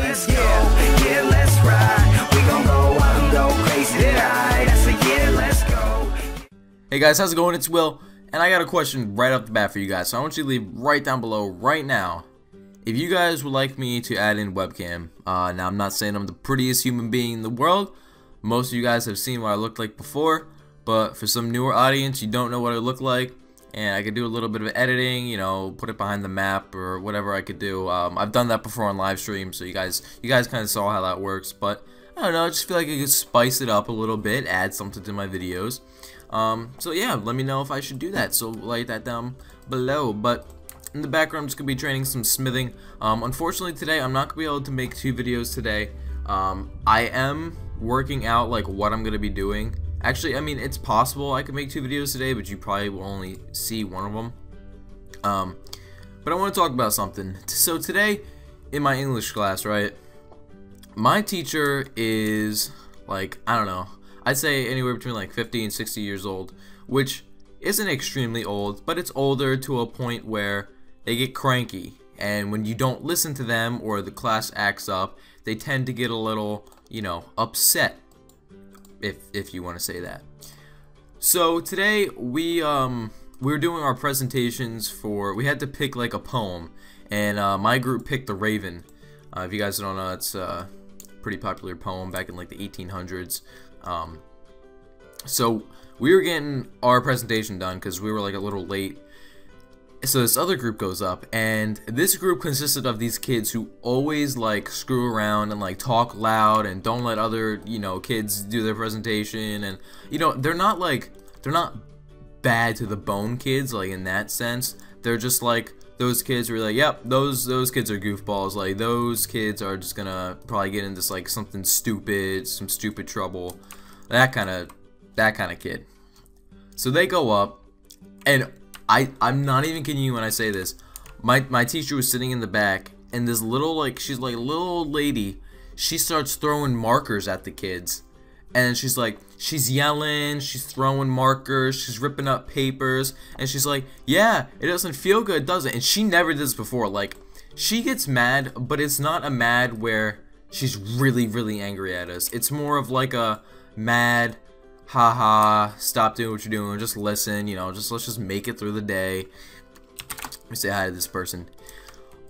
let's go. Yeah, let's ride. We gon' go out and go crazy tonight. I said, yeah, let's go. Hey guys, how's it going? It's Will, and I got a question right off the bat for you guys. So I want you to leave right down below right now if you guys would like me to add in webcam. Now I'm not saying I'm the prettiest human being in the world. Most of you guys have seen what I looked like before, but for some newer audience, you don't know what I look like, and I could do a little bit of editing, you know, put it behind the map or whatever I could do. I've done that before on live stream, so you guys kind of saw how that works. But I don't know, I just feel like I could spice it up a little bit, add something to my videos. So yeah, let me know if I should do that. So write that down below. But in the background, I'm just gonna be training some smithing. Unfortunately today, I'm not gonna be able to make 2 videos today. I am working out like what I'm gonna be doing. Actually, I mean, it's possible I could make 2 videos today, but you probably will only see one of them. But I want to talk about something. So today, in my English class, right, my teacher is like, I don't know, I'd say anywhere between like 50 and 60 years old, which isn't extremely old, but it's older to a point where they get cranky, and when you don't listen to them or the class acts up, they tend to get a little, you know, upset, if you want to say that. So today we were doing our presentations for, we had to pick like a poem, and my group picked The Raven. If you guys don't know, it's a pretty popular poem back in like the 1800s. So we were getting our presentation done because we were like a little late. So this other group goes up, and this group consisted of these kids who always like screw around and like talk loud and don't let other, you know, kids do their presentation. And you know, they're not bad to the bone kids, like in that sense. They're just like those kids who are like, yep, those kids are goofballs. Like those kids are just gonna probably get into like something stupid, some stupid trouble, that kind of kid. So they go up, and I'm not even kidding you when I say this. My teacher was sitting in the back, and this little, like, she's like a little old lady. She starts throwing markers at the kids, and she's like, she's yelling, she's throwing markers, she's ripping up papers, and she's like, yeah, it doesn't feel good, does it? And she never did this before. Like, she gets mad, but it's not a mad where she's really angry at us. It's more of like a mad, haha, stop doing what you're doing, just listen, you know, let's just make it through the day. Let me say hi to this person.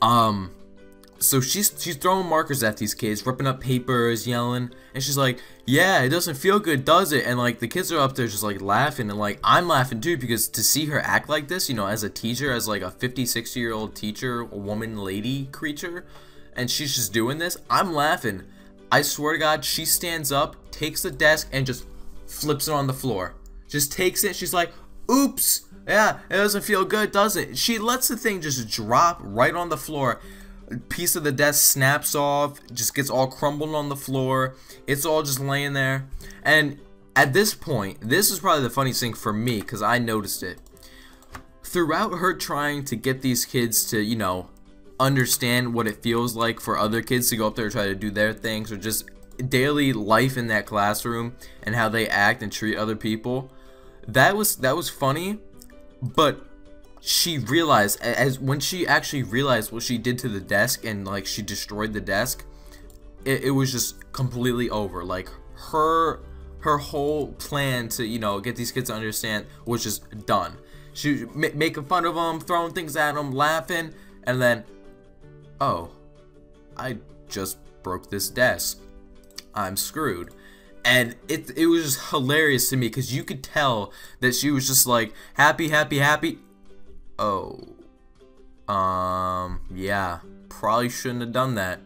So she's throwing markers at these kids, ripping up papers, yelling, and she's like, yeah, it doesn't feel good, does it? And like the kids are up there just like laughing, and like I'm laughing too, because to see her act like this, you know, as a teacher, as like a 50, 60-year-old teacher, a woman, lady creature, and she's just doing this, I'm laughing. I swear to God, she stands up, takes the desk, and just flips it on the floor. Just takes it. She's like, oops, yeah, it doesn't feel good, does it? She lets the thing just drop right on the floor. A piece of the desk snaps off, just gets all crumbled on the floor. It's all just laying there. And at this point, this is probably the funniest thing for me, because I noticed it. Throughout her trying to get these kids to, you know, understand what it feels like for other kids to go up there and try to do their things, or just daily life in that classroom and how they act and treat other people, that was funny. But she realized, when she actually realized what she did to the desk, and like she destroyed the desk, it was just completely over. Like her whole plan to, you know, get these kids to understand was just done. She making fun of them, throwing things at them, laughing, and then, oh, I just broke this desk, I'm screwed. And it was just hilarious to me, because you could tell that she was just like happy. Oh, yeah, probably shouldn't have done that.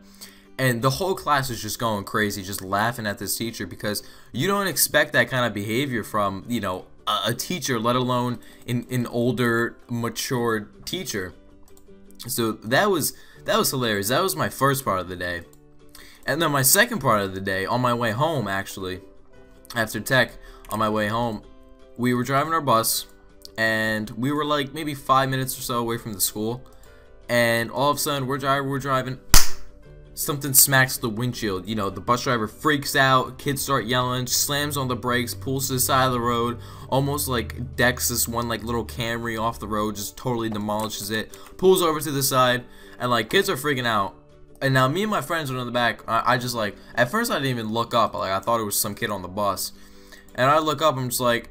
And the whole class is just going crazy, just laughing at this teacher, because you don't expect that kind of behavior from, you know, a teacher, let alone an older, mature teacher. So that was hilarious. That was my first part of the day. And then my second part of the day, on my way home, actually, after tech, on my way home, we were driving our bus, and we were like maybe 5 minutes or so away from the school, and all of a sudden we're driving, something smacks the windshield. You know, the bus driver freaks out, kids start yelling, slams on the brakes, pulls to the side of the road, almost like decks this one like little Camry off the road, just totally demolishes it, pulls over to the side, and like kids are freaking out. And now me and my friends were in the back. I just like, at first I didn't even look up. Like I thought it was some kid on the bus. And I look up, I'm just like,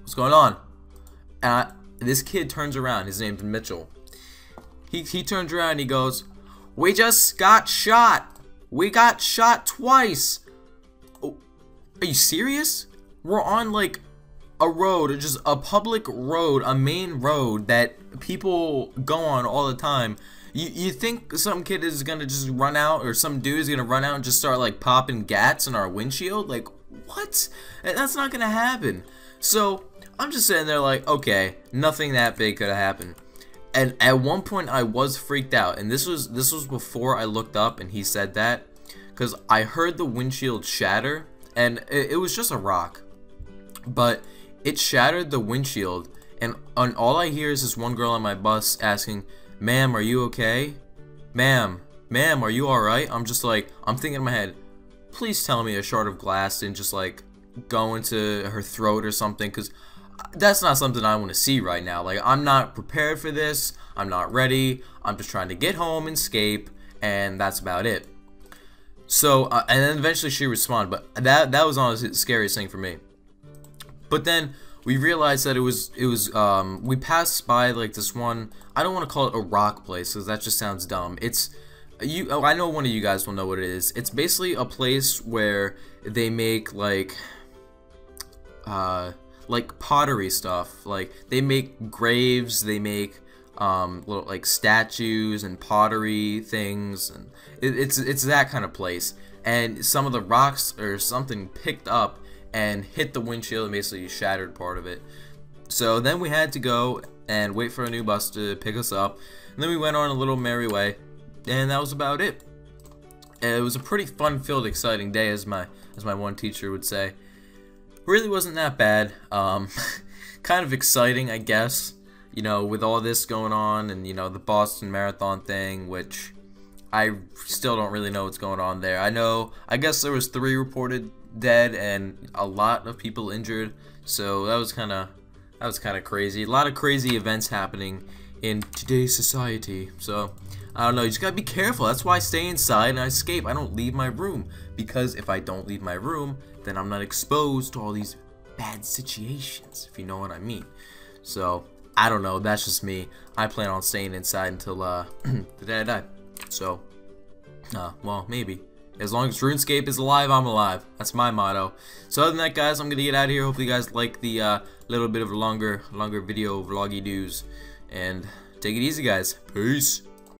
what's going on? And this kid turns around. His name's Mitchell. He turns around and he goes, we just got shot. We got shot twice. Oh, are you serious? We're on like a road, or just a public road, a main road that people go on all the time. You think some kid is gonna just run out, or some dude is gonna run out and just start like popping gats in our windshield? Like, what? That's not gonna happen. So I'm just sitting there like, okay, nothing that big could have happened. And at one point I was freaked out, and this was before I looked up and he said that, because I heard the windshield shatter, and it was just a rock, but it shattered the windshield, and all I hear is this one girl on my bus asking, "Ma'am, are you okay? Ma'am, are you alright?" I'm just like, I'm thinking in my head, please tell me a shard of glass didn't just like go into her throat or something, because that's not something I want to see right now. Like, I'm not prepared for this. I'm not ready. I'm just trying to get home and escape, and that's about it. So, and then eventually she responded, but that was honestly the scariest thing for me. But then we realized that it was we passed by like this one, I don't want to call it a rock place because that just sounds dumb. It's I know one of you guys will know what it is. It's basically a place where they make like pottery stuff. Like they make graves, they make little like statues and pottery things, and it's that kind of place. And some of the rocks or something picked up and hit the windshield and basically shattered part of it. So then we had to go and wait for a new bus to pick us up, and then we went on a little merry way, and that was about it. And it was a pretty fun-filled, exciting day, as my one teacher would say. Really wasn't that bad. Kind of exciting, I guess, you know, with all this going on, and you know, the Boston Marathon thing, which I still don't really know what's going on there. I guess there was 3 reported dead and a lot of people injured, so that was kind of crazy. A lot of crazy events happening in today's society. So I don't know, you just gotta be careful. That's why I stay inside and I escape. I don't leave my room, because if I don't leave my room, then I'm not exposed to all these bad situations, if you know what I mean. So I don't know, that's just me. I plan on staying inside until the day I die. So well, maybe. As long as RuneScape is alive, I'm alive. That's my motto. So other than that, guys, I'm gonna get out of here. Hopefully you guys like the little bit of longer video vloggy doos. And take it easy, guys. Peace.